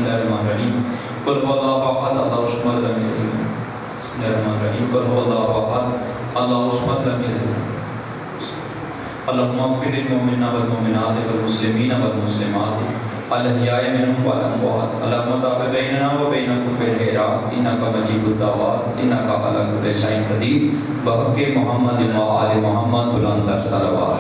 اللہ الرحمن الرحیم قل هو اللہ احد اللہ الصمد لم یلد ولم یولد بسم اللہ الرحمن الرحیم قل هو اللہ احد اللہ الصمد لم یلد ولم یولد اللهم اغفر للمؤمنین والمؤمنات والمسلمین والمسلمات الاحیاء منهم والاموات اللهم تابع بیننا وبینکم بالخیرات انک مجیب الدعوات انک علی کل شیء قدیر بحق محمد و آل محمد بلند تر صلوات.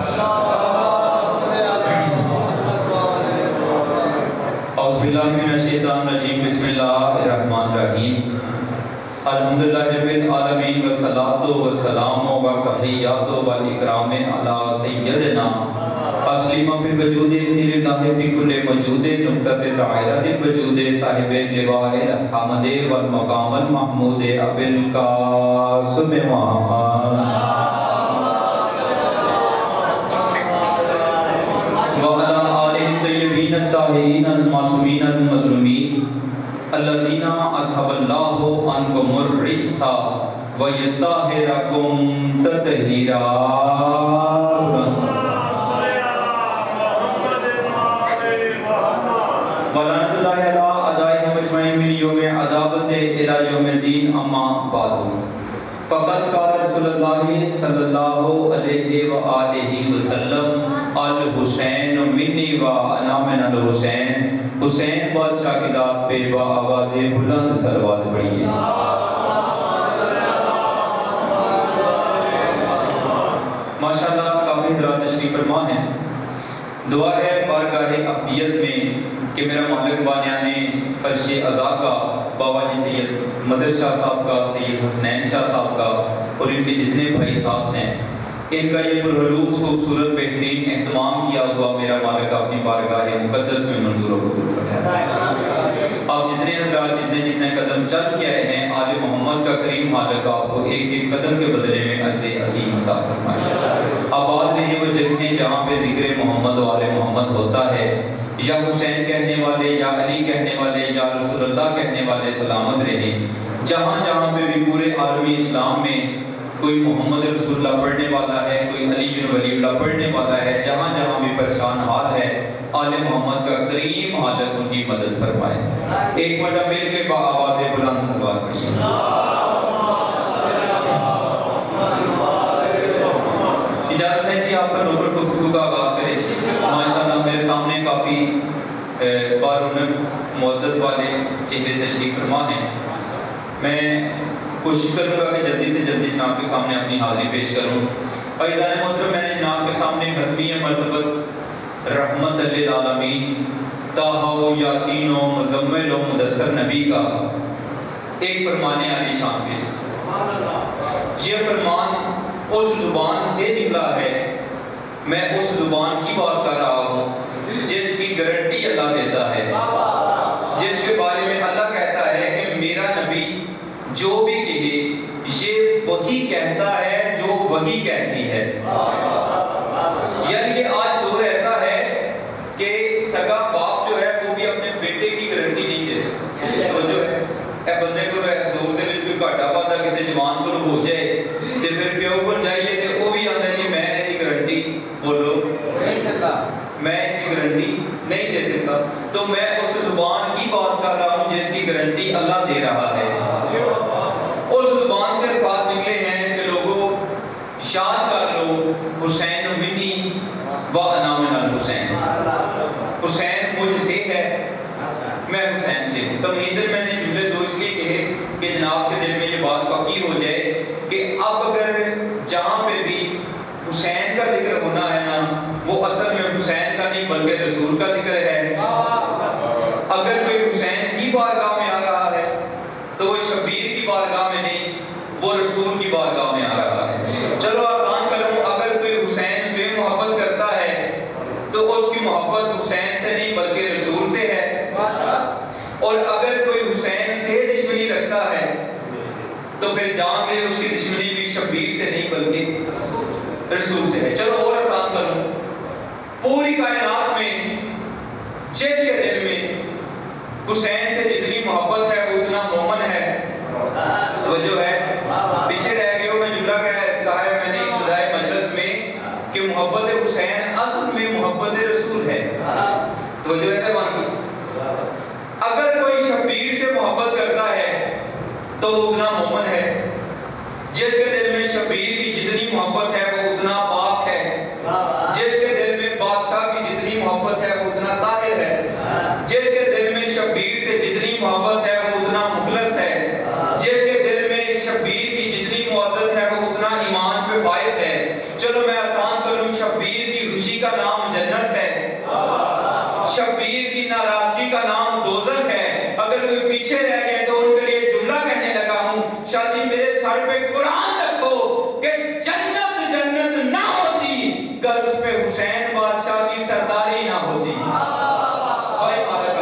اعوذ باللہ من الشیطان الرجیم بسم اللہ الرحمن الرحیم الحمدللہ رب العالمین والصلاة والسلام والتحیات والاکرام علی سیدنا اسلم فی الوجود سیر اللہ فی کل موجود نقطۃ دائرۃ الوجود صاحب اللواء الحمد والمقام المحمود ابی القاسم محمد وعلی آلہ الطیبین الطاہرین المعصومین المظلومین الذین اذهب اللہ عنکم الرجس ویطہرکم تطہیرا. ولعنۃ اللہ علی اعدائہم اجمعین من یوم عداوت الی یوم الدین اما بعد فقد قال رسول اللہ صلی اللہ علیہ وآلہ وسلم الحسین منی و انا من الحسین. حسین بادشاہ کی ذات پہ با آواز بلند صلوات پڑھیے. ماشاءاللہ کافی حضرات تشریف فرما ہیں. دعا ہے بارگاہ اقدیت میں کہ میرا مالک بانیان فرش عزا کا بابا جی سید مدر شاہ صاحب کا سید حسنین شاہ صاحب کا اور ان کے جتنے بھائی ساتھ ہیں ان کا یہ پرحلوس خوبصورت بہترین اہتمام کیا ہوا میرا مالک اپنی بارگاہ مقدس میں منظور و قبول فرمائے. آپ جتنے حضرات جتنے قدم چل کے آئے ہیں آل محمد کا کریم مالک آپ کو ایک ایک قدم کے بدلے میں اجر عظیم عطا فرمائے. آباد رہیں وہ جگہیں جہاں پہ ذکر محمد و آل محمد ہوتا ہے. یا حسین کہنے والے یا علی کہنے والے یا رسول اللہ کہنے والے سلامت رہیں. جہاں جہاں پہ بھی پورے عالمی اسلام میں کوئی محمد رسول اللہ پڑھنے والا ہے, کوئی علی بن ولی اللہ پڑھنے والا ہے, جہاں جہاں بھی پریشان حال ہے آل محمد کا کریم حالت ان کی مدد فرمائے. ایک مرتبہ مل کے با آواز بلند صلوات پڑھیے. اجازت ہے جی آپ کا نوکر گفتگو کا آغاز کریں. ماشاءاللہ میرے سامنے کافی بارونق معدت والے چہرے تشریف فرما ہیں. میں کوشش کروں گا کہ جلدی سے جلدی جناب کے سامنے اپنی حاضری پیش کروں. عزیزان محترم میں نے جناب کے سامنے ختمی مرتبت رحمت للعالمین طٰہٰ و یاسین و مزمل و مدثر نبی کا ایک فرمان عالی شان پیش. یہ فرمان اس زبان سے نکلا ہے, میں اس زبان کی بات کر رہا ہوں جس کی گارنٹی اللہ دیتا ہے, جس کے بارے میں اللہ کہتا ہے کہ میرا نبی جو بھی کہے یہ وہی کہتا ہے جو وہی کہتی ہے. یعنی کہ آج دور ایسا ہے کہ سگا باپ جو ہے وہ بھی اپنے بیٹے کی گارنٹی نہیں دے سکتا. تو جو ہے اے بندے کو دور دے وچ کوئی گھاٹا پاتا کسی جوان کو ہو جائے تے پھر پیو بن جائیے تے وہ بھی آندا جی میں اس کی گارنٹی بولو نہیں دیتا, میں اس کی گارنٹی نہیں دے سکتا. تو میں اس زبان کی بات کر رہا ہوں جس کی گارنٹی اللہ دے رہا ہے. اس زبان سے بات نکلے ہیں کہ لوگوں یاد کر لو حسین منی و انا من الحسین. حسین مجھ سے ہے, میں حسین سے ہوں. تمہیدن میں نے جملے دو اس لیے کہے کہ جناب کے دل میں یہ بات پکی ہو جائے کہ اب اگر جہاں پہ بھی حسین کا ذکر ہونا ہے نا وہ اصل میں حسین کا نہیں بلکہ رسول کا ذکر ہے. اگر کوئی حسین کی بارگاہ میں آ رہا ہے تو وہ شبیر کی بارگاہ میں نہیں, وہ رسول کی بارگاہ میں آ رہا ہے. چلو آسان کروں, اگر کوئی حسین سے محبت کرتا ہے تو اس کی محبت حسین سے نہیں بلکہ رسول سے ہے. اور اگر کوئی حسین سے دشمنی رکھتا ہے تو پھر جان لے اس کی دشمنی بھی شبیر سے نہیں بلکہ رسول سے ہے. چلو اور آسان کروں, پوری کائنات میں جس کے دل میں حسین سے جتنی محبت ہے وہ اتنا مومن ہے. توجہ ہے, پیچھے رہ گئے ہو. میں جملہ کہا ہے میں نے ابتدائی مجلس میں کہ محبت حسین اصل میں محبت رسول ہے. توجہ ہے. اگر محبت کرتا ہے تو وہ اتنا مومن ہے. جس کے دل میں شبیر کی جتنی محبت ہے وہ اتنا پاک ہے. جس کے دل میں بادشاہ کی جتنی محبت ہے وہ اتنا طاہر ہے. جس کے دل میں شبیر سے جتنی محبت ہے وہ اتنا مخلص ہے. جس کے دل میں شبیر کی جتنی محبت ہے وہ اتنا ایمان پہ فائز ہے. چلو میں آسان کروں, شبیر کی خوشی کا نام جنت ہے, شبیر کی ناراضگی کا نام دوزخ ہے. اگر کوئی پیچھے رہ گئے تو ان کے لیے جملہ کہنے لگا ہوں, شاہ جی میرے سر پہ قرآن رکھو کہ جنت جنت نہ ہوتی گر اس پہ حسین بادشاہ کی سرداری نہ ہوتی. بھائی مالک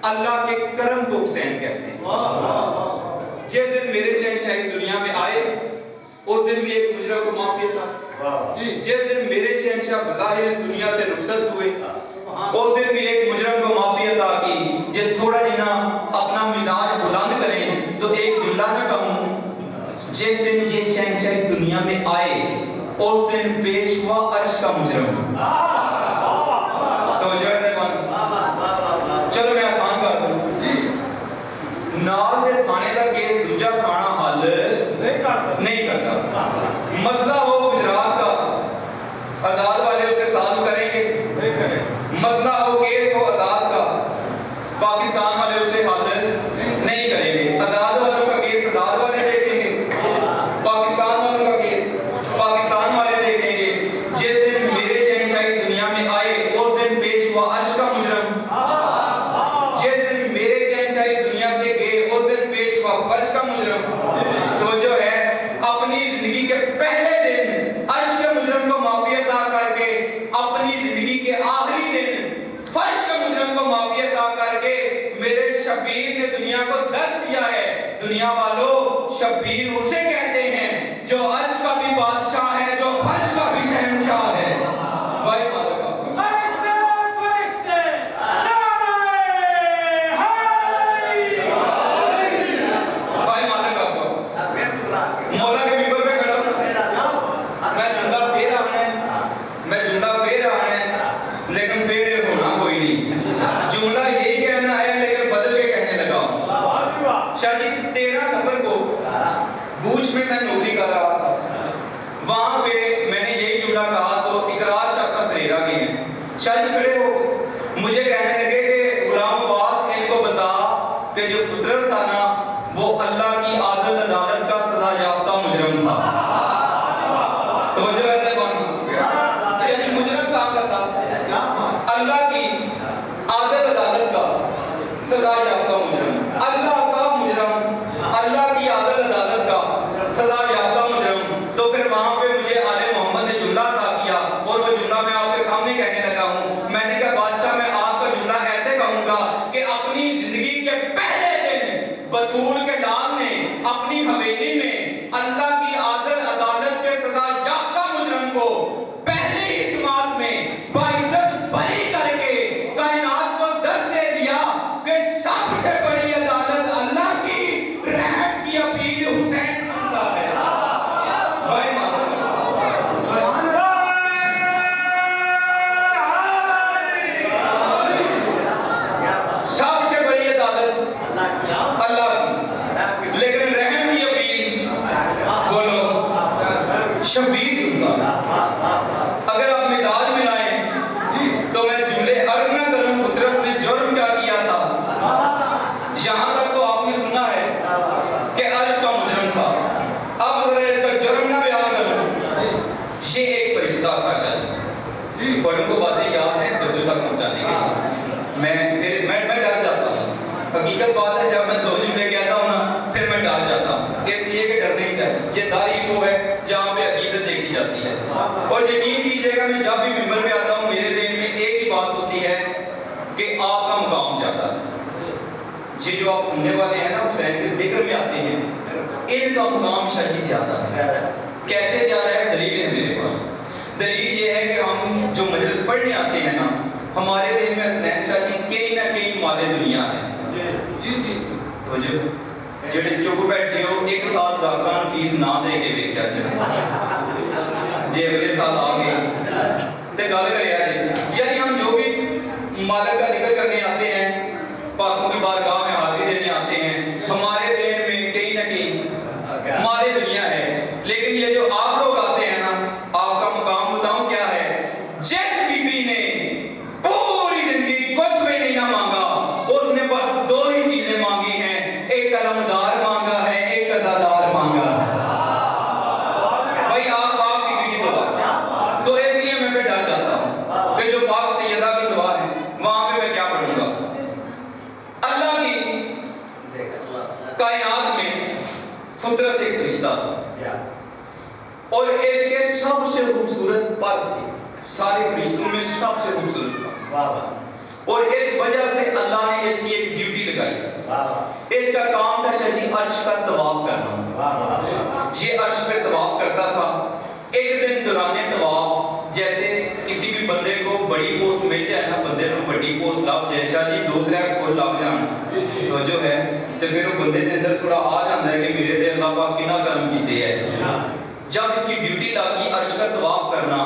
اللہ کے کرم کو حسین کہتے ہیں. جس دن میرے شہنشاہ دنیا میں آئے اس دن بھی ایک مجرم کو معافی عطا. جس دن میرے شہنشاہ بظاہر دنیا سے رخصت ہوئے اس دن بھی ایک مجرم کو معافی عطا کی. جب تھوڑا جنا اپنا مزاج بلند کریں تو ایک جملہ نہ کہوں, جس دن یہ شہنشاہ دنیا میں آئے اس دن پیش ہوا عرش کا مجرم. توجہ ہے چلو میں آسان کر دوں. نال دے تھانے کا کیس دوجا تھانا حل نہیں کرتا. مسئلہ ہو گجرات کا آزاد والے اسے سالو کریں گے. مسئلہ ہو کیس ہو آزاد کا پاکستان والے اسے حل نہیں کریں گے. آزاد والوں کا کیس آزاد والے دیکھیں گے, پاکستان والوں کا کیس پاکستان والے دیکھیں گے. جس دن میرے شہنشاہ دنیا میں آئے اس دن پیش ہوا عرش کا مجرم. دنیا کو دست دیا ہے. دنیا والوں شبیر اسے کہتے ہیں جو عرش کا بھی بادشاہ ہے, جو فرش کا بھی شہنشاہ ہے. بھائی مالک مولا کے ممبر پہ کھڑا ہوں. میں جملہ پھر آنا ہے لیکن پھر ہونا کوئی نہیں. جملہ یہی کہنا ہے لیکن بدل کے کہنے لگا ہوں. شاہ جی 13 سفر کو بوجھ میں نوکری کر رہا تھا. وہاں پہ میں نے یہی جملہ کہا تو اقرار شاہ صاحب پریرا کے ہیں. شاہ جی کھڑے ہو مجھے کہنے لگے کہ غلام عباس ان کو بتا کہ جو فطرت تھا نا وہ اللہ کی عادل عدالت کا سزا یافتہ مجرم تھا. توجہ ہے یعنی مجرم کہاں کا تھا؟ اللہ کی عادل عدالت کا سزا یافتہ مجرم. اللہ کا مجرم, اللہ کی عادل عدالت کا سزا یافتہ مجرم. تو پھر وہاں پہ مجھے آل محمد نے جملہ ادا کیا اور وہ جملہ میں آپ کے سامنے کہنے لگا ہوں. میں نے کہا بادشاہ میں آپ کا جملہ ایسے کہوں گا کہ اپنی زندگی کے پہلے دن بطول کے لال نے اپنی حویلی میں اللہ کی عادل عدالت کے سزا یافتہ مجرم کو پہلی ہی سماعت میں باعزت بری کر کے کائنات کو درس دے دیا کہ سب سے بڑی عدالت اللہ کی رحم کی اپیل حسین سنتا ہے. بھائی سب سے بڑی عدالت اللہ کی لیکن رحم کی اپیل بولو شبیر سنتا. اگر آپ مزاج ملائیں تو میں جملے عرض نہ کروں فطرت نے جرم کیا کیا تھا. یہاں تک تو آپ نے سنا ہے کہ عرش کا مجرم تھا. اب ذرا اس کا جرم نہ بیان کروں. یہ ایک فرشتہ تھا. شاید بڑوں کو باتیں یاد ہیں بچوں تک پہنچانے کے میں ڈر جاتا ہوں. حقیقت بات ہے جب میں دو جملے کہتا ہوں نا پھر میں ڈر جاتا ہوں. اس لیے کہ ڈر نہیں چاہیے. یہ داری وہ ہے جہاں پہ عقیدت دیکھی جاتی ہے. اور یقین کیجئے گا میں جب بھی ممبر پہ آتا ہوں میرے ذہن میں ایک ہی بات ہوتی ہے کہ آپ کا مقام زیادہ ہے. یہ جو آپ سننے والے ہیں نا حسین کے ذکر میں آتے ہیں ان کا مقام شاہ جی زیادہ ہے. کیسے زیادہ ہے؟ دلیل ہے میرے پاس. دلیل یہ ہے کہ ہم جو مجلس پڑھنے آتے ہیں نا ہمارے ذہن میں حسین شاہ جی کہیں نہ کہیں مال دنیا ہے. تو جو جڑے چپ بیٹھے ہو ایک سال زاکران فیس نہ دے کے دیکھا جی اگلے سال آ گئے تے گل کرے یعنی ہم جو بھی مالک کا ذکر کرنے آتے ہیں پاکوں کی بارگاہ میں حاضری دینے آتے ہیں ہمارے ذہن میں کہیں نہ کہیں مال دنیا ہے. لیکن یہ جو آپ لوگ آتے ہیں نا آپ کا مقام بتاؤں کیا ہے. جس بی بی نے پوری زندگی کچھ بھی نہیں نہ مانگا اس نے بس دو ہی چیزیں مانگی ہیں. ایک علمدار مانگا ہے, ایک عزادار مانگا ہے. بھائی آپ پاک بی بی کی دعا تو اس لیے میں ڈر جاتا ہوں کہ جو پاک سیدہ کی دعا ہے وہاں پہ میں کیا پڑھوں گا. اللہ کی کائنات میں فطرت ایک فرشتہ تھا اور اس کے سب سے خوبصورت پر تھے. سارے فرشتوں میں سب سے خوبصورت تھا اور اس وجہ سے اللہ نے اس کی ایک ڈیوٹی لگائی. اس کا کام تھا شاہ جی عرش کا طواف کرنا. یہ عرش پہ طواف کرتا تھا. ایک دن دوران طواف جیسے کسی بھی بندے کو بڑی پوسٹ مل جائے نا بندے کو بڑی پوسٹ لگ جائے شاہ جی 2-3 کھول لگ جان تو جو ہے تو پھر وہ بندے کے اندر تھوڑا آ جاتا ہے کہ میرے دے اللہ پاک کنا کرم کیتے ہے. جب اس کی ڈیوٹی لگی عرش کا طواف کرنا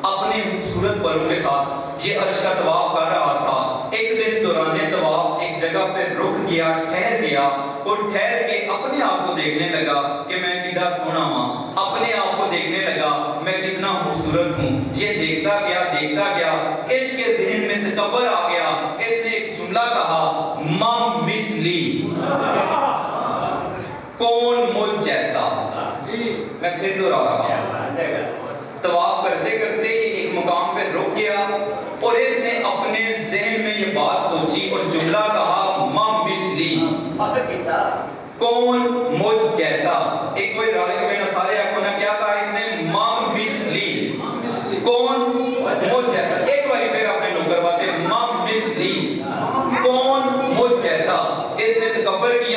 اپنے خوبصورت پروں کے ساتھ یہ عرش کا طواف کر رہا تھا. ایک دن دوران طواف ایک جگہ پہ رک گیا, ٹھہر گیا اور ٹھہر کے اپنے آپ کو دیکھنے لگا کہ میں کتنا سونا ہوں. اپنے آپ کو دیکھنے لگا میں کتنا خوبصورت ہوں. یہ دیکھتا گیا اس کے ذہن میں تکبر آ گیا. اس نے ایک جملہ کہا ما مثلی, کون مجھ جیسا. میں پھر دوہرا رہا ہوں. طواف کرتے کرتے ایک مقام پہ رک گیا اور اس نے اپنے ذہن میں یہ بات سوچی اور جملہ کہا ما مثلی, کون مجھ جیسا. ایک کوئی رالے میں نے سارے آپ کو نہ کیا کہا اس نے ما مثلی, کون مجھ جیسا. ایک بار پھر اپنے نوکر باتے ما مثلی, کون مجھ جیسا. اس نے تکبر کیا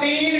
3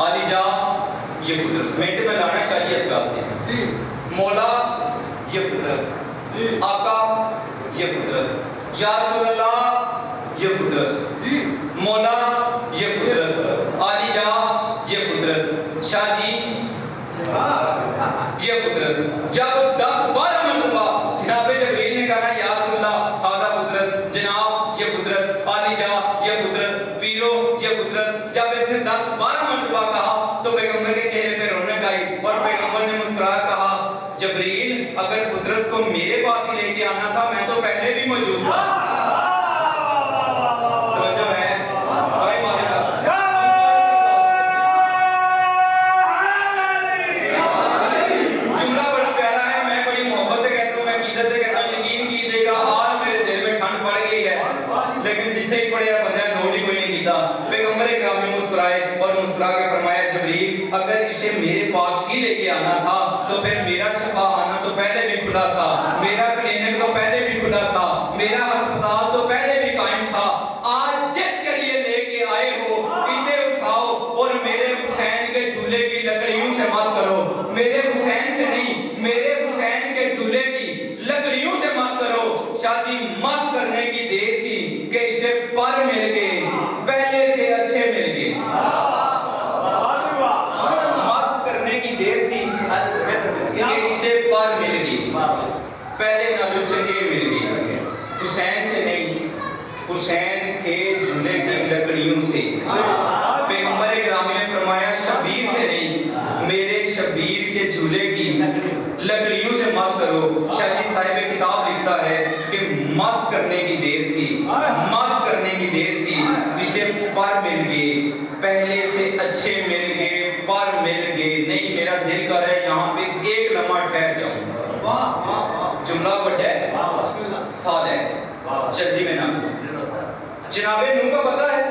علی جا یہ فطرت منٹ میں لانا چاہیے اس بات کے مولا یہ فطرت آقا یہ فطرت یا رسول اللہ یہ فطرت مولا یہ فطرت علی جا یہ فطرت شاہ جی یہ فطرت جب 10-12 مرتبہ جناب جبریل نے کہا یا رسول اللہ ہذا فطرت جناب یہ فطرت علی جا یہ فطرت پیرو یہ فطرت جب اس نے 10-12 مرتبہ کہا تو پیغمبر کے چہرے پہ رونق آئی اور پیغمبر نے مسکرا کہا جبریل اگر فطرت کو میرے پاس ہی لے کے آنا تھا میں تو پہلے بھی موجود تھا توجہ ہے بھائی مالکہ جملہ بڑا پیارا ہے میں بڑی محبت سے کہتا ہوں میں عقیدت سے کہتا ہوں یقین کیجئے گا آج میرے دل میں ٹھنڈ پڑ گئی ہے لیکن جتنے ہی پڑے بندہ نوٹ ہی کوئی نہیں کیتا پیغمبر اکرام نے مسکرائے اور مسکرا کے فرمایا جبریل اگر اسے میرے پاس ہی لے کے آنا تھا تو پھر میرا شفا آنا تو پہلے بھی کھلا تھا میرا کلینک تو پہلے بھی کھلا تھا میرا ہسپتال تو پہلے بھی قائم تھا آج جس کے لیے لے کے آئے ہو اسے اٹھاؤ اور میرے حسین کے جھولے کی لکڑیوں سے مت کرو میرے حسین سے نہیں میرے حسین کے جھولے کی لکڑیوں سے مت کرو شاہ جی مت کرنے کی دیر تھی کہ اسے پر مل گئے پہلے سے اچھے مل گئے مت کرنے کی دیر تھی کہ اسے پر مل گئی پہلے نالوں چنگے مل گئی حسین سے نہیں حسین کے جھولے کی لکڑیوں سے پیغمبر گرامی نے فرمایا شبیر سے نہیں میرے شبیر کے جھولے کی لکڑیوں سے مس کرو شاہ جی صاحب کتاب لکھتا ہے کہ مس کرنے کی دیر تھی مس کرنے کی دیر تھی اسے پر مل گئے پہلے سے اچھے مل گئے پر مل گئے نہیں میرا دل کر رہا ہے یہاں پہ ایک لمحہ ٹھہر جاؤں جملہ بڑا ہے سال ہے جلدی میں نام جناب نوح کا پتہ ہے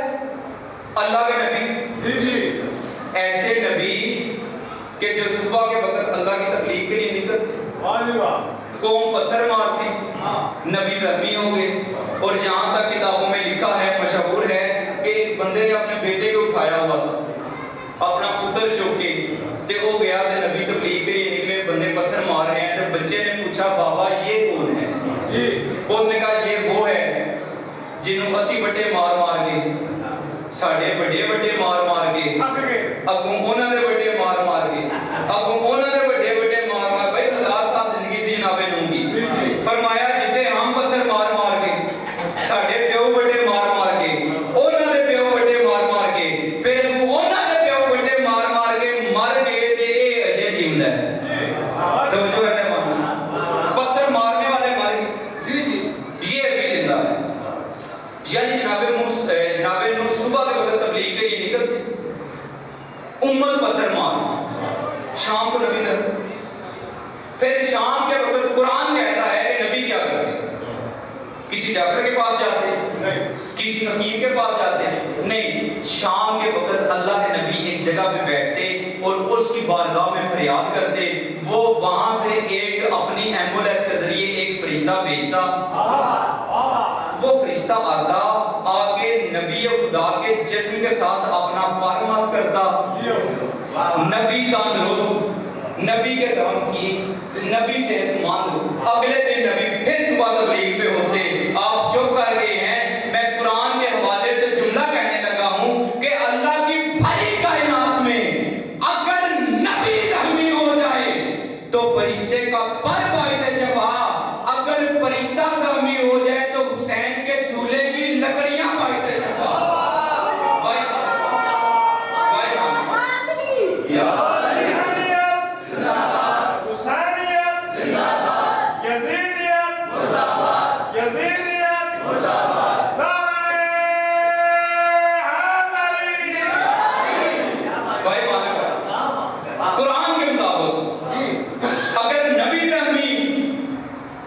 اللہ کے نبی ایسے نبی کہ جو صبح کے وقت اللہ کی تبلیغ کے لیے نکلتے قوم پتھر مارتی نبی زخمی ہو گئے اور یہاں تک کتابوں میں لکھا ہے مشہور ہے کہ ایک بندے نے اپنے بیٹے کو اٹھایا ہوا تھا اپنا پتر چوک کے تے وہ گیا تے نبی تبلیغ کے لیے نکلے بندے پتھر مار رہے ہیں تے بچے نے پوچھا بابا یہ کون ہے اس نے کہا یہ وہ ہے جنہوں اسی بٹے مار مار کے ساڑھے بڑے بڑے مار مار کے اگوں انہوں نے بڑے مار مار کے اگوں انہوں نے بڑے بڑے مار مار بھائی 1000 سال زندگی تھی جناب نوح کی فرمایا جسے ہم پتھر مار مار کے ساڑھے پیو بڑے مار مار کے انہوں نے پیو بڑے مار مار کے پھر وہ انہوں نے پیو بڑے مار مار کے مر گئے تے اے اجے جیوندا ہے توجہ ہے مان پتھر مارنے والے مارے یہ ابھی زندہ ہے یعنی جناب نوح صبح کے وقت تبلیغ کے لیے نکلتے امت پتھر مار شام کو نبی کرتے پھر شام کے وقت قرآن کہتا ہے کہ نبی کیا کرتے کسی ڈاکٹر کے پاس جاتے کسی حکیم کے پاس جاتے نہیں شام کے وقت اللہ کے نبی ایک جگہ پہ بیٹھتے اور اس کی بارگاہ میں فریاد کرتے وہ وہاں سے ایک اپنی ایمبولینس کے ذریعے ایک فرشتہ بھیجتا وہ فرشتہ آتا آکے نبی خدا کے جسم کے ساتھ اپنا پرماس کرتا نبی تندرست نبی کے دم کی نبی صحت مند اگلے دن نبی پھر صبح تبلیغ پہ ہوتے آپ جو کر گئے ہیں میں قرآن کے حوالے سے جملہ کہنے لگا ہوں کہ اللہ کی بھری کائنات میں اگر نبی زخمی ہو جائے تو فرشتے کا پر باعث شفا اگر فرشتہ زخمی ہو جائے تو حسین کے جھولے کی لکڑیاں باعث شفا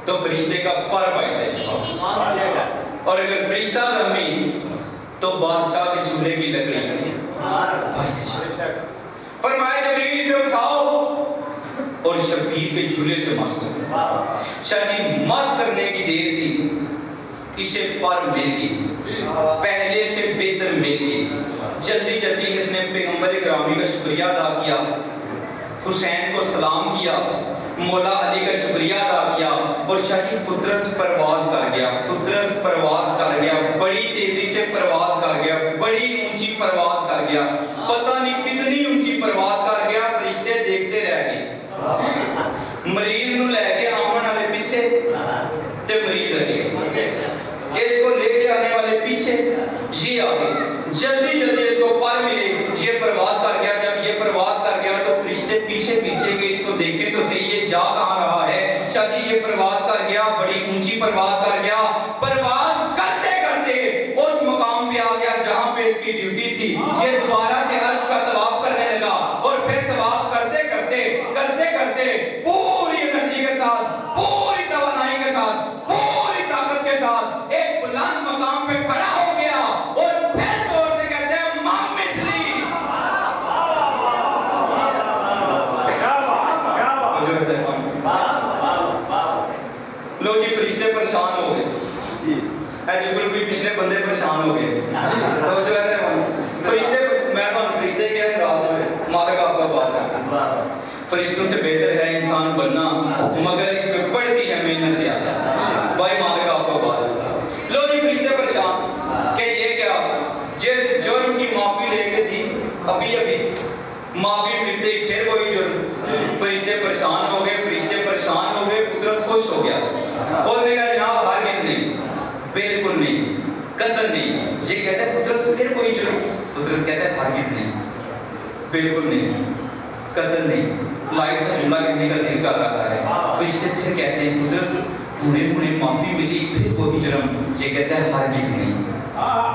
تو فرشتے کا پر باعث شفا اور اگر فرشتہ زخمی تو بادشاہ کے جھولے کی لکڑی باعث شفا فرمایا جبریل سے اٹھاؤ اور شبیر کے جھولے سے مس کرو شاہ جی مس کرنے کی دیر تھی اسے پر مل گئی پہلے سے بہتر مل گئی جلدی جلدی اس نے پیغمبر گرامی کا شکریہ ادا کیا، حسین کو سلام کیا، مولا علی کا شکریہ ادا کیا، اور شاہ جی فطرس پرواز کر گیا، فطرس پرواز کر گیا، بڑی تیزی سے پرواز کر گیا، بڑی اونچی پرواز کر گیا، پتہ نہیں کتنی اونچی پرواز کر گیا، فرشتے دیکھتے رہ گئے، مریض نو لے کے آمن والے پیچھے تے مریض لگے، اس کو لے کے آنے والے پیچھے، یہ آگے، جلدی جلدی اس کو پر ملے، یہ پرواز کر گیا، جب یہ پرواز کر گیا تو فرشتے پیچھے پیچھے کے اس کو دیکھیں تو صحیح یہ جا کہاں رہا ہے، شاہ جی یہ پرواز کر گیا، بڑی اونچی پرواز کر گیا، پرواز کرتے کرتے اس مقام پہ آ گیا جہاں پہ اس کی ڈیوٹی تھی، یہ دوبارہ سے عرش کا طواف کرنے لگا، اور پھر طواف کرتے کرتے کرتے کرتے پوری انرجی کے ساتھ، پوری توانائی کے ساتھ، پوری طاقت کے ساتھ ایک بلند مقام پہ کھڑا ہو گیا، اور پھر زور سے کہتے ہیں مام مثلی، لو جی فرشتے پریشان ہو گئے، ایسے کوئی پچھلے بندے پریشان ہو گئے، تو جو ہے فرشتے، میں تو فرشتے کیا رات میں مالک آپ کا بات، فرشتوں سے بہتر ہے انسان بننا، مگر اس میں پڑتی ہے محنت زیادہ، بھائی مالک آپ کا بات، لو جی فرشتے پریشان کہ یہ کیا، جس جرم کی معافی لے کے دی ابھی ابھی معافی ملتے ہی پھر وہی جرم، فرشتے پریشان ہو گئے، فرشتے پریشان ہو گئے، فطرت خوش ہو گیا، اور نے کہا جناب ہرگز نہیں، بالکل نہیں، قطعاً نہیں، یہ کہتا ہے فطرت پھر وہی جرم، فطرت کہتا ہے ہرگز نہیں، بالکل نہیں، قطعاً نہیں، لائٹ سے جملہ کہنے کا دل کر رہا ہے، فرشتے پھر کہتے ہیں فطرت انہیں معافی ملی پھر وہی جرم، یہ کہتا ہے ہرگز نہیں،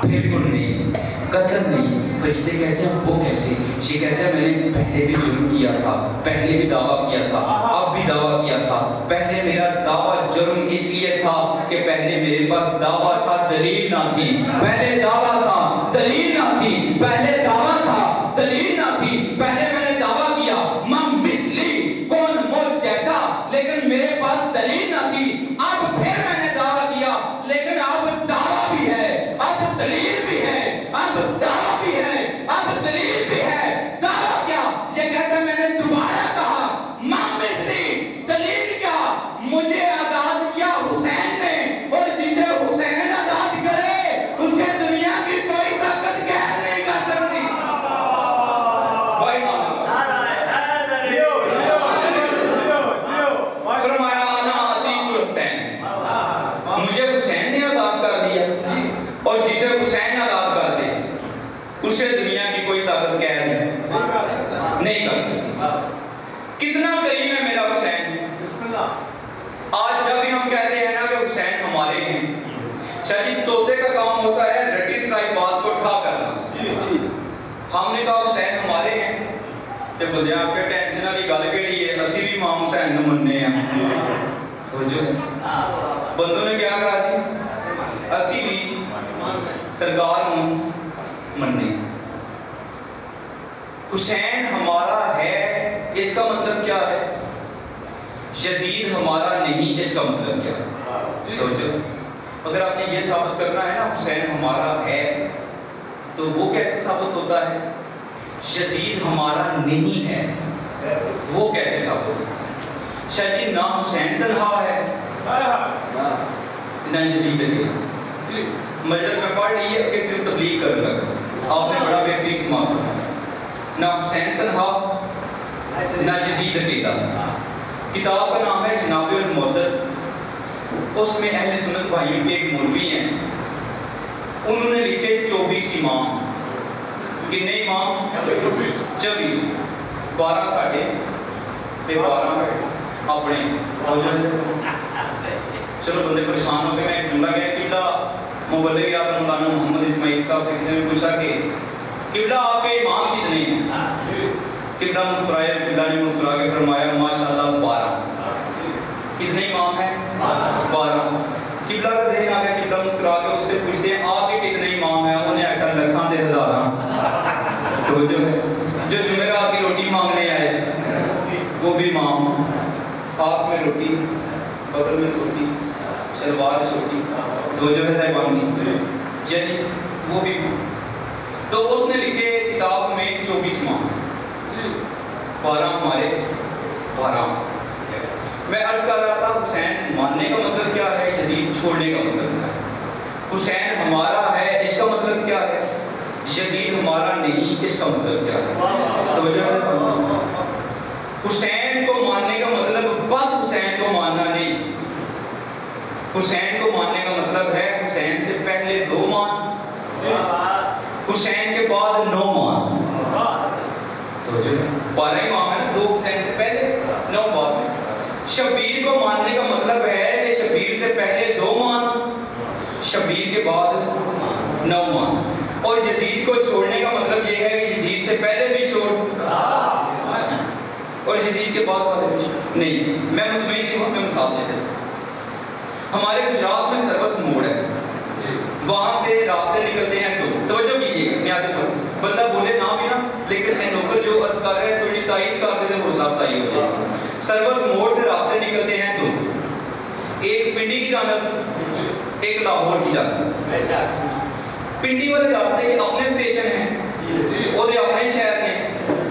بالکل نہیں، قطعاً نہیں، فرشتے کہتے ہیں وہ کیسے، یہ کہتا ہے میں نے پہلے بھی جرم کیا تھا، پہلے بھی دعویٰ کیا تھا، اب بھی دعویٰ کیا تھا، پہلے میرا دعویٰ جرم اس لیے تھا کہ پہلے میرے پاس دعویٰ تھا دلیل نہ تھی، پہلے دعویٰ تھا دلیل نہ تھی، پہلے دعویٰ تھا دلیل نہ تھی، پہلے میں نے دعویٰ کیا من مثلی کون مجھ جیسا، لیکن میرے پاس دلیل نہ تھی، اب پھر میں نے دعویٰ کیا، لیکن اب دعویٰ بھی ہے، اب دلیل بھی ہے، اب دعویٰ بھی ہے، اب دلیل بھی ہے، دعویٰ کیا، یہ کہتا ہے میں نے دوبارہ کہا من مثلی، دلیل کیا، مجھے آزاد کیا حسین نے، اور جسے حسین آزاد کرے اسے دنیا کی کوئی طاقت قید نہیں کر سکتی، بھائی فرمایا انا عتیق الحسین، مجھے حسین نے آزاد کر دیا، اور جسے حسین آزاد کر دے اسے دنیا کی کوئی طاقت قید نہیں کر سکتی، کتنا قریب ہے میرا حسین، آج جب بھی ہم کہتے ہیں نا کہ حسین ہمارے ہیں، شاہ جی طوطے کا کام ہوتا ہے رٹی ٹرائی بات کو ٹھا کرنا، ہم نے کہا حسین ہمارے ہیں، تے بندے آپ کے ٹینشن والی گل کیڑی ہے، اسی بھی امام حسین نو مننے ہیں، تو جو بندوں نے کیا کہا جی اسی بھی سرکار نو مننے، حسین ہمارا ہے، اس کا مطلب کیا ہے، یزید ہمارا نہیں، اس کا مطلب کیا ہے، تو جو اگر آپ نے یہ ثابت کرنا ہے نا حسین ہمارا ہے، تو وہ کیسے ثابت ہوتا ہے، یزید ہمارا نہیں ہے، وہ کیسے ثابت ہوتا ہے، شاہ جی نہ حسین تنہا ہے نہ یزید اکیلا، مجلس میں پڑھ لیے کہ صرف تبلیغ کرنے لگا، آپ نے بڑا بہترین سماعت فرمایا، نہ حسین تنہا نہ یزید اکیلا، کتاب کا نام ہے جناب المعتد، اس میں اہل سنت بھائیوں کے ایک مولوی ہیں، انہوں نے لکھے 24 امام، کتنے امام، 24، 12 ساڑھے تے 12 اپنے، چلو بندے پریشان ہو گئے، میں ایک جملہ گیا قبلہ مبلغ اعظم مولانا محمد اسماعیل صاحب سے کسی نے پوچھا کہ قبلہ آپ کے امام کتنے ہیں، قبلہ مسکرائے، قبلہ نے مسکرا کے فرمایا ماشاءاللہ 12، کتنے امام ہیں، 12، قبلہ کا ذہن آ گیا، قبلہ مسکرا کے اس سے پوچھتے ہیں آپ کے کتنے امام ہیں، انہیں آخر لکھاں دے ہزاراں، تو جو جمعرات کی روٹی مانگنے آئے وہ بھی امام، ہاتھ میں روٹی بغل میں سوٹی شلوار چھوٹی، تو جو ہے صاحبان کی، یعنی وہ بھی، تو اس نے لکھے کتاب میں 24 ماہ 12 ہمارے 12. میں عرض کر رہا تھا حسین ماننے کا مطلب کیا ہے, جدید چھوڑنے کا مطلب کیا ہے. حسین ہمارا ہے اس کا مطلب کیا ہے, جدید ہمارا نہیں اس کا مطلب کیا ہے. توجہ ہے. حسین کو ماننے کا مطلب بس حسین کو ماننا نہیں. حسین کو ماننے کا مطلب ہے حسین سے پہلے 2 مان, حسین کے بعد 9 مان. تو جو 12 امام ہے 2 حسین سے پہلے 9 بعد. شبیر کو ماننے کا مطلب ہے کہ شبیر سے پہلے 2 مان, شبیر کے بعد 9 مان. اور جدید کو چھوڑنے کا مطلب یہ ہے کہ جدید سے پہلے بھی چھوڑ اور جدید کے بعد والے بھی چھوڑ نہیں. میں مطمئن ہوں. میں مثال دیتا ہوں. ہمارے گجرات میں سروس موڑ ہے, وہاں سے راستے نکلتے ہیں. تو توجہ کیجیے گا, نیازی پر بندہ بولے نہ بھی نا, لیکن نوکر جو عرض کر رہے ہیں تھوڑی تائید کر دیتے ہیں, حوصلہ افزائی ہو جائے. سروس موڑ سے راستے نکلتے ہیں تو ایک پنڈی کی جانب ایک لاہور کی جانب. پنڈی والے راستے کے اپنے اسٹیشن ہیں, وہ اپنے شہر نے,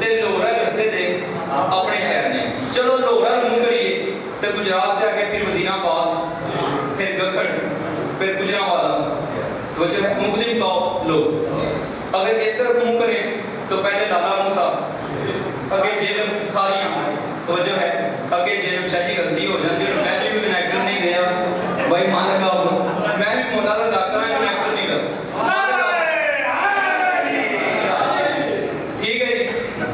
تے لوہرا رستے دے اپنے شہر نے. چلو لوہرا منہ کریے تو گجرات سے آگے پھر وزیر آباد, پھر گکھڑ, پھر گجرانوالا. توجہ ہے. مقدم ٹاپ لوگ اگر اس طرف منہ کریں تو پہلے لالا موسا, اگے جیلم کھاریاں. توجہ ہے. اگے جیلم شاہ جی غلطی ہو جاتی ہے. میں بھی کنیکٹر نہیں گیا بھائی, مان لگا میں بھی مولا کا ڈاکٹر ہوں, کنیکٹر نہیں لگا. ٹھیک ہے جی.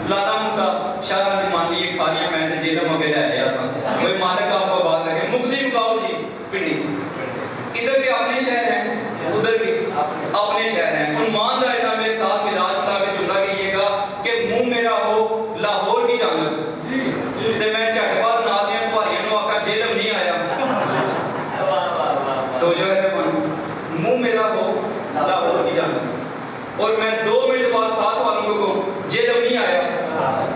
لالا موسا شاہ راجی مان لیے کھاریاں, میں نے جیلم اگے لے آیا سا بھائی, مالک آپ کو بات رکھے. مقدم گاؤں جی پنڈی, ادھر بھی اپنے شہر ہیں, ادھر بھی اپنے شہر ہیں. عنوان دائرہ میرے ساتھ مزاج بتا کے جملہ کہیے گا کہ منہ میرا ہو لاہور کی جانب, تے میں جھٹ بعد نہ دیاں سواریاں نو آقا جیلم نہیں آیا. تو جو ہے منہ میرا ہو لاہور کی جانب, اور میں 2 منٹ بعد ساتھ والوں کو جیلم نہیں آیا,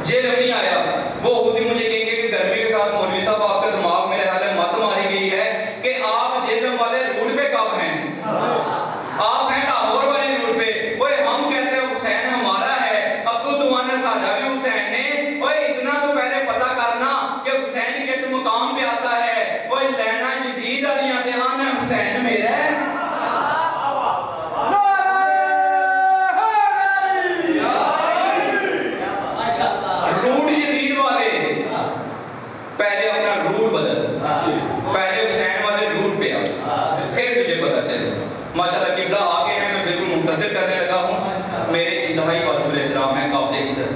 جیلم نہیں آیا. وہ خود ہی مجھے کہیں گے کہ گرمی کے ساتھ مولوی صاحب آپ کا دماغ میرے حال ہے مت ماری گئی ہے کہ آپ جیلم والے روٹ پہ کب ہیں, آپ ہیں لاہور والے روٹ پہ. اوے ہم کہتے ہیں حسین ہمارا ہے, ابو دعانے ساڈا بھی حسین نے. اوے اتنا تو پہلے پتہ کرنا کہ حسین کس مقام پہ آتا ہے. اوے لینا جدید علیاں تے آنا حسین میرا ہے. روٹ جدید والے پہلے اپنا روٹ بدل, پہلے حسین والے روٹ پہ آ, پھر تجھے پتہ چلے. ماشاءاللہ قبلہ آگے ہیں, میں بالکل مختصر کرنے لگا ہوں. میرے انتہائی واجب احترام ہے, قابل عزت.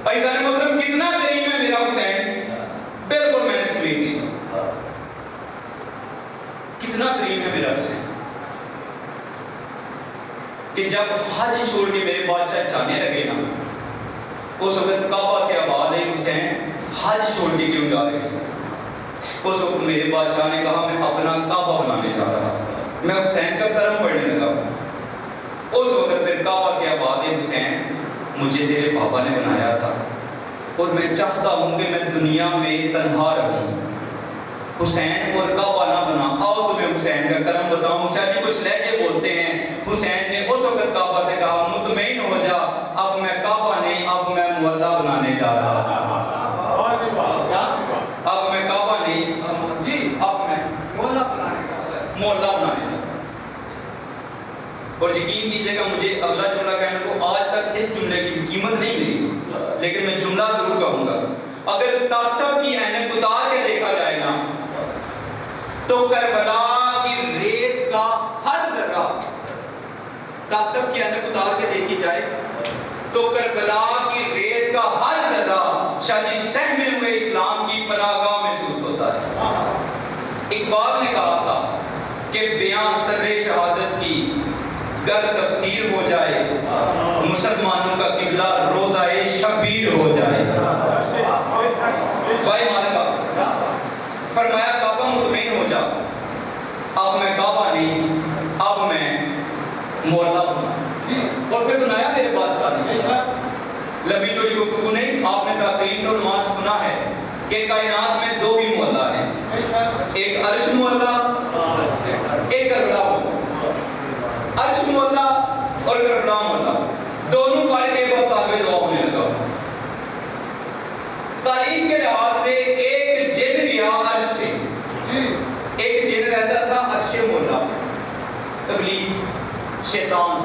ایسا مطلب کتنا کریم ہے میرا حسین, بالکل میں نے سمیٹ لیا. کتنا کریم ہے میرا حسین کہ جب حج چھوڑ کے میرے بادشاہ جانے لگے نا, اس وقت کعبہ سے آواز آئی حسین حج چھوڑ کے کیوں جا رہے ہیں. اس وقت میرے بادشاہ نے کہا میں اپنا کعبہ بنانے جا رہا ہوں. میں حسین کا کرم پڑھنے لگا. اس وقت پھر کعبہ سے آواز آئی حسین مجھے تیرے پاپا نے بنایا تھا اور میں چاہتا ہوں کہ میں دنیا میں تنہا رہوں. حسین اور کعبہ نہ بنا, آؤ تمہیں حسین کا کرم بتاؤں. چاچی کچھ لہجے بولتے ہیں. حسین نے اس وقت کعبہ سے کہا مطمئن ہو جا, اب میں کعبہ نہیں, اب میں مولا بنانے جا رہا ہوں. اب میں کعبہ نہیں, اب میں مولا بنانے جا رہا ہوں. اور یقین کیجیے گا مجھے اگلا جملہ کہنے کو آج تک اس جملے کی قیمت نہیں ملی, لیکن میں جملہ ضرور کہوں گا. اگر تعصب کی عینک اتار کے دیکھا جائے نا تو کربلا کی ریت کا ہر ذرہ, تعصب کی عینک اتار کے دیکھی جائے تو کربلا کی ریت کا ہر ذرہ شاید سہمے ہوئے اسلام کی پناہگاہ محسوس ہوتا ہے. اقبال نے کہا تھا کہ بیان سر شہادت کی گر تفسیر ہو جائے, مسلمانوں کا قبلہ روضہ شبیر ہو جائے. بھائی مالکہ فرمایا کعبہ مطمئن ہو جا, اب میں کعبہ نہیں, اب میں مولا بنا. اور پھر بنایا میرے بادشاہ نے. لمبی چوڑی گفتگو نہیں, آپ نے تقریر اور نماز سنا ہے کہ کائنات میں 2 ہی مولا ہیں, ایک عرش مولا, ایک کربلا مولا. عرش مولا اور کربلا کربلا مولا دونوں پڑھ کے بس طالب دعا ہونے لگا. تاریخ کے لحاظ سے ایک جن گیا عرش پہ. ایک جن رہتا تھا عرش مولا، ابلیس شیطان.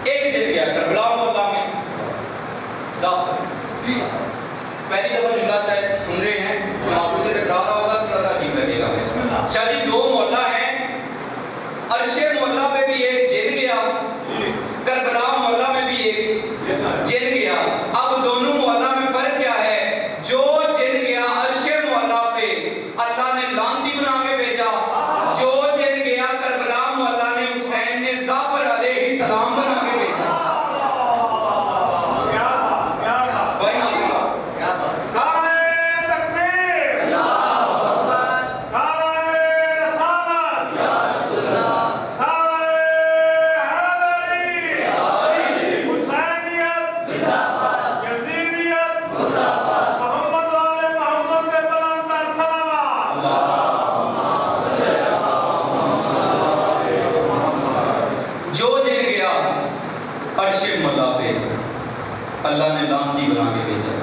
ایک جن گیا کربلا مولا میں ظافر. پہلی دفعہ جملہ شاید سن رہے ہیں، سماعتوں سے ٹکرا رہا ہوگا، تھوڑا سا عجیب لگے گا. شاہ جی دو مولا ہیں، عرش مولا پہ بھی ایک جن گیا، کربلا مولا میں بھی ایک جن گیا. اب دونوں مولا میں فرق کیا ہے؟ جو جن گیا عرش مولا پہ اللہ نے لعنتی بنا کے بھیجا، جو جن گیا کربلا مولا نے حسین نے ظافر علیہ السلام بنا کے بھیجا. اللہ نے لعنتی بنا کے بھیجا.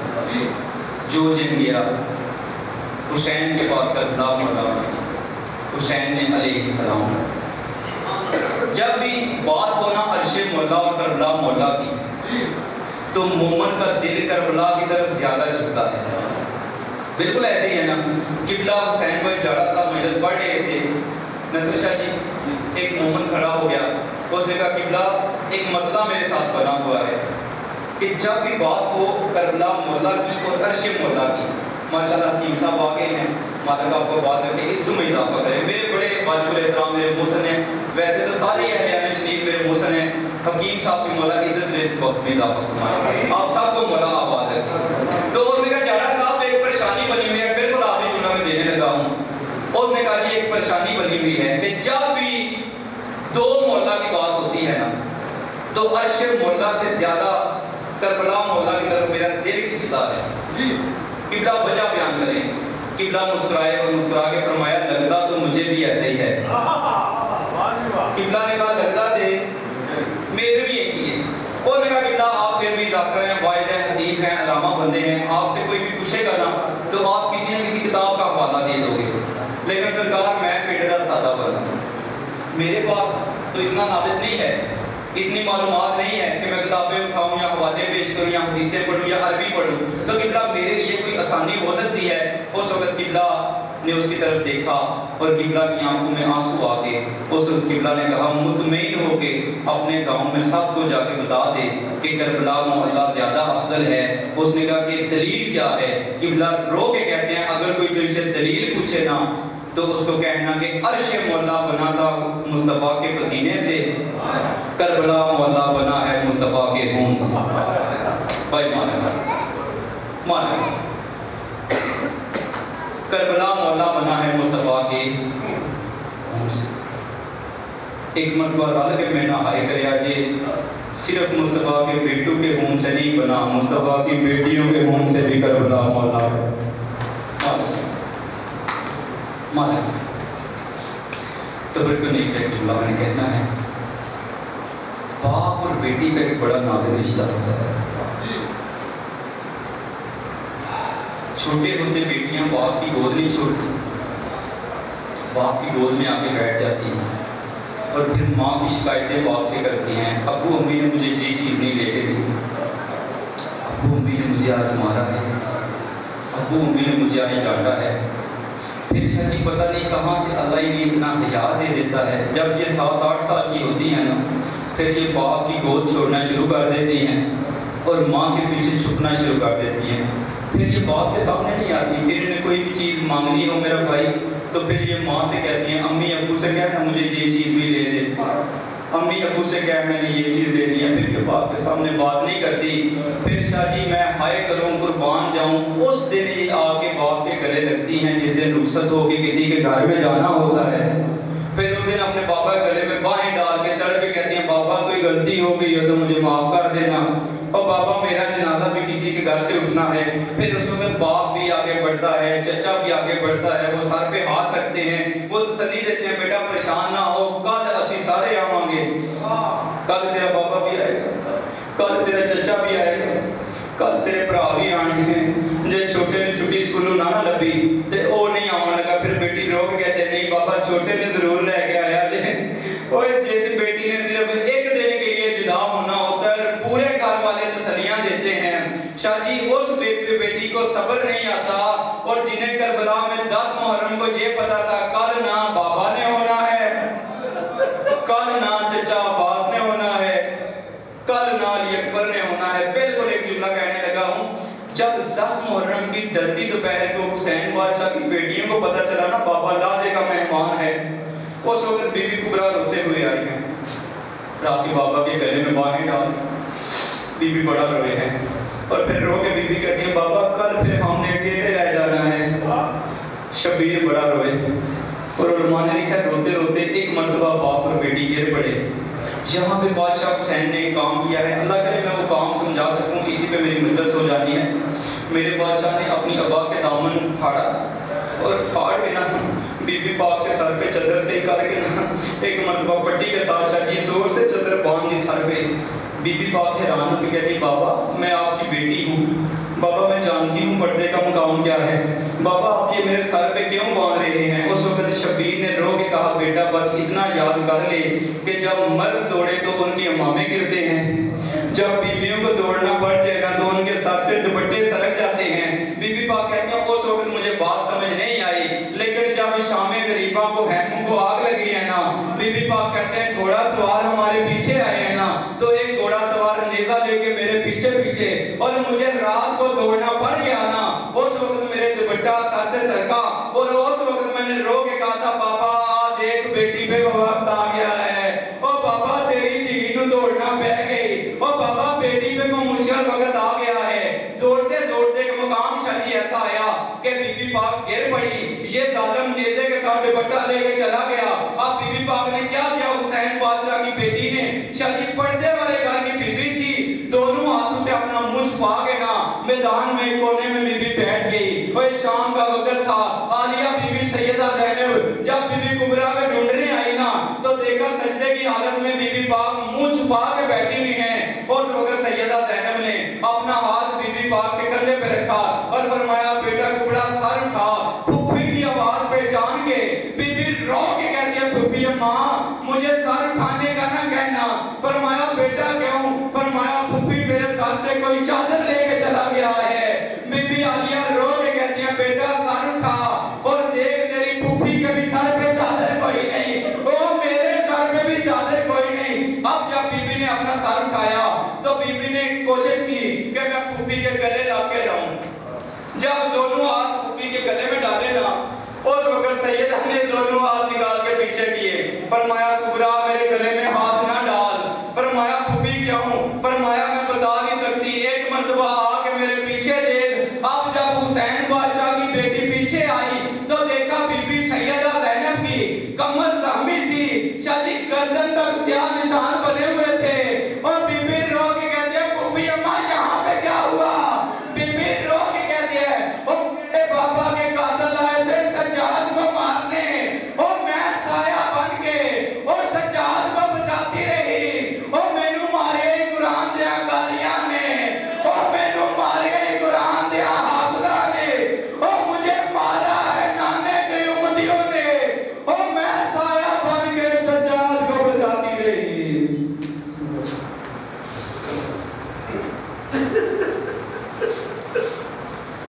جو جن گیا حسین کے پاس کربلا مولا میں، حسین نے علیہ السلام. جب بھی بات ہونا عرش مولا اور کربلا مولا کی تو مومن کا دل کربلا کی طرف زیادہ جھکتا ہے. بالکل ایسے ہی ہے نا. قبلہ حسین بھائی جاڑا صاحب مجلس پڑھ رہے تھے، نصر شاہ جی ایک مومن کھڑا ہو گیا، اس نے کہا قبلہ ایک مسئلہ میرے ساتھ بنا ہوا ہے کہ جب بھی بات ہو کربلا مولا کی اور عرش مولا کی، ماشاءاللہ حکیم صاحب آگے ہیں، مالک آپ کو بات رکھے، اس میں اضافہ کریں. میرے بڑے واجب الاحترام میرے محسن ہیں، ویسے تو سارے اہل شریف میرے محسن ہیں. حکیم صاحب کی مولا عزت رزق وقت میں اضافہ فرمائے، آپ سب کو مولا آباد رکھے. تو اس نے کہا جاڑا صاحب ایک پریشانی بنی ہوئی ہے، بالکل آخری جملہ میں دینے لگا ہوں. اس نے کہا جی ایک پریشانی بنی ہوئی ہے کہ جب بھی دو مولا کی بات ہوتی ہے نا تو عرش مولا سے زیادہ کربلا مولا کی طرف میرا دل کھنچتا ہے. قبلہ وجہ بیان کریں. قبلہ مسکرائے اور مسکرا کے فرمایا لگتا تو مجھے بھی ایسے ہی ہے. قبلہ نے کہا لگتا تھے میرے بھی ایک ہی ہے. اور نے کہا قبلہ آپ پھر بھی ذاکر ہیں، واحد ہیں، حدیب ہیں، علامہ بندے ہیں، آپ سے کوئی بھی پوچھے گا نا تو آپ کسی نہ کسی کتاب کا حوالہ دے دو گے. لیکن سرکار میں پیٹ کا سادہ بنا ہوں، میرے پاس تو اتنا نالج نہیں ہے، اتنی معلومات نہیں ہے کہ میں کتابیں اٹھاؤں یا حوالے پیش کروں یا حدیثیں پڑھوں یا عربی پڑھوں. تو قبلہ میرے لیے کوئی آسانی ہو سکتی ہے. اس وقت قبلہ نے اس کی طرف دیکھا اور قبلہ کی آنکھوں میں آنسو آ کے اس وقت قبلہ نے کہا مطمئن ہو کے اپنے گاؤں میں سب کو جا کے بتا دے کہ کربلا مولا زیادہ افضل ہے. اس نے کہا کہ دلیل کیا ہے؟ قبلہ رو کے کہتے ہیں اگر کوئی تجھ سے دلیل پوچھے نا تو اس کو کہنا کہ عرش مولا بنا تھا مصطفیٰ کے پسینے سے، کربلا مولا بنا ہے مصطفیٰ کے خون سے. بھائی مانا کربلا مولا بنا ہے مصطفیٰ کے خون سے. ایک مرتبہ رل کے میں نہائی کریا جی صرف مصطفیٰ کے بیٹوں کے خون سے نہیں بنا، مصطفیٰ کی بیٹیوں کے خون سے بھی کربلا مولا ہے. مالک تبر کو نہیں کہ جملہ میں نے کہنا ہے، باپ اور بیٹی کا ایک بڑا نازک رشتہ ہوتا ہے. چھوٹے ہوتے بیٹیاں باپ کی گود نہیں چھوڑتی، باپ کی گود میں آ کے بیٹھ جاتی ہیں اور پھر ماں کی شکایتیں باپ سے کرتی ہیں، ابو امی نے مجھے یہ چیز نہیں لے کے دی، ابو امی نے مجھے آج مارا ہے، ابو امی نے مجھے آج ڈانٹا ہے. پھر شاہ جی پتہ نہیں کہاں سے اللہ ہی اتنا حجاب دے دیتا ہے. جب یہ 7-8 سال کی ہوتی ہیں نا پھر یہ باپ کی گود چھوڑنا شروع کر دیتی ہیں اور ماں کے پیچھے چھپنا شروع کر دیتی ہیں. پھر یہ باپ کے سامنے نہیں آتی. پھر انہیں کوئی بھی چیز مانگنی ہو میرا بھائی تو پھر یہ ماں سے کہتی ہیں امی ابو سے کہنا مجھے یہ چیز بھی لے دے، امی ابو سے کہہ میں نے یہ چیز لینی ہے. پھر یہ باپ کے سامنے بات نہیں کرتی. پھر شاہ جی میں ہائے کروں قربان جاؤں اس دن یہ آ کے باپ کے گلے لگتی ہیں جس دن رخصت ہو کے کسی کے گھر میں جانا ہوتا ہے. پھر اس دن اپنے بابا کے گلے میں باہیں ڈال کے تڑپ کے کہتی ہیں بابا کوئی غلطی ہو گئی ہے تو مجھے معاف کر دینا، اور بابا میرا جنازہ بھی کسی کے گھر سے اٹھنا ہے. پھر اس وقت باپ بھی آگے بڑھتا ہے، چچا بھی آگے بڑھتا ہے، وہ سر پہ ہاتھ رکھتے ہیں، وہ تسلی دیتے ہیں بیٹا پریشان نہ ہو، کل اسی سارے آواں گے، کل تیرا بچہ بھی آئے گا, کل تیرے بھرا بھی آنے ہیں, جے چھوٹے نے چھٹی سکولوں نہ لبھی تے او نہیں آنے لگا. پھر بیٹی رو کے کہتے نہیں بابا چھوٹے نے ضرور لے کے آیا جے. اوے جس بیٹی نے صرف ایک دن کے لیے جدا ہونا ہوتا ہے, پورے گھر والے تسلیاں دیتے ہیں. شاہ جی اس بیٹی کو صبر نہیں آتا, اور جنہیں کربلا میں 10 محرم کو یہ پتا تھا کل نہ بابا نے ہونا ہے, کل نہ چچا عباس نے ہونا ہے, کل نہ علی اکبر نے ہونا ہے. بالکل ایک جملہ کہنے لگا ہوں, جب 10 محرم کی ڈرتی دوپہر کو حسین بادشاہ کی بیٹیوں کو پتا چلا نا بابا لادے کا مہمان ہے, اس وقت بی بی کبرا روتے ہوئے آئی ہیں, رات کی بابا کے گلے میں باہیں ڈال. بی بی بڑا روئے ہیں, اور پھر رو کے بی بی کہتی ہیں بابا کل پھر ہم نے اکیلے رہ جانا ہے. شبیر بڑا روئے, اور علماء نے لکھا روتے روتے ایک مرتبہ باپ اور بیٹی گر پڑے. یہاں پہ بادشاہ حسین نے ایک کام کیا ہے, اللہ کرے میں وہ کام سمجھا سکوں, اسی پہ میری مدت ہو جانی ہے. میرے بادشاہ نے اپنی ابا کے دامن پھاڑا, اور پھاڑ کے نا بی بی پاک کے سر پہ چادر سے کر کے نا ایک مرتبہ پٹی کے ساتھ شاہ جی زور سے چادر باندھ دی سر پہ. بی بی پاک حیران ہو کے کہتی بابا میں آپ کی بیٹی ہوں, بابا میں جانتی ہوں پردے کا مقام کیا ہے, بابا آپ یہ میرے سر پہ کیوں باندھ رہے ہیں. اس وقت شبیر نے رو کے کہا بیٹا بس اتنا یاد کر لے کہ جب مرد دوڑے تو ان کے امامے گرتے ہیں, جب بیویوں کو دوڑنا پڑ جائے گا تو ان کے سر سے دوپٹے سرک جاتے ہیں. بی بی پاک کہتے ہیں اس وقت مجھے بات سمجھ نہیں آئی, لیکن جب شام غریباں کو ہیموں کو آگ لگی ہے نا, بی بی پاک کہتے ہیں گھوڑا سوار ہمارے پیچھے آئے ہیں نا, تو ایک گھوڑا سوار نیزہ لے کے میرے پیچھے پیچھے, اور مجھے رات کو دوڑنا پڑ گیا نا, اس وقت میرے دوپٹہ سر سے سرکا, اور اس وقت میں نے رو کے کہا تھا بابا دیکھ بیٹی پہ وقت آ گیا ہے, او بابا تیری دھی نو دوڑنا بہ گئی, او بابا بیٹی پہ منشل وقت آ گیا ہے. دوڑتے دوڑتے ایک مقام شاہی ایسا آیا کہ بی بی پاک گر پڑی, یہ ظالم نیزے کے ساتھ دوپٹہ لے کے چلا گیا. اب بی بی پاک نے کیا کیا, حسین بادشاہ کی بیٹی نے, شاہ جی پردے والے گھر کی بی بی تھی, دونوں ہاتھوں سے اپنا منہ چھپا کے نا میدان میں کونے میں بی بی بیٹھ گئی. وہ شام کا وقت تھا, عالیہ بی بی سیدہ زینب جب بی بی کبرا کے ڈھونڈنے آئی نا تو دیکھا سجدے کی حالت میں بی بی پاک منہ چھپا کے بیٹھی ہوئی ہیں. اور اس سیدہ زینب نے اپنا ہاتھ بی بی پاک کے کندھے پہ رکھا اور فرمایا بیٹا کبرا سر اٹھا. پھپھی کی آواز پہچان کے بی بی رو کے کہتی ہے پھپھی ماں مجھے سر اٹھانے کا نہ کہنا. فرمایا بیٹا کیوں؟ فرمایا پھپھی میرے سر سے کوئی چادر لے کے چلا گیا ہے. بی بی عالیہ رو کے کہتی ہے بیٹا سر اٹھا اور دیکھ تیری پھپھی کے بھی سر پہ چادر کوئی نہیں, او میرے سر پہ بھی چادر کوئی نہیں. اب جب بی بی نے اپنا سر اٹھایا تو بی بی نے کوشش کی کہ میں پھپھی کے گلے لگ کے رہوں. جب دونوں ہاتھ پھپھی کے گلے میں ڈالے نا, اس وقت سیدہ نے دونوں ہاتھ نکال کے پیچھے کیے. فرمایا کبرا میرے گلے میں ہاتھ نہ ڈال. فرمایا پھپھی کیوں؟ فرمایا میں بتا نہیں سکتی, ایک مرتبہ آ کے میرے پیچھے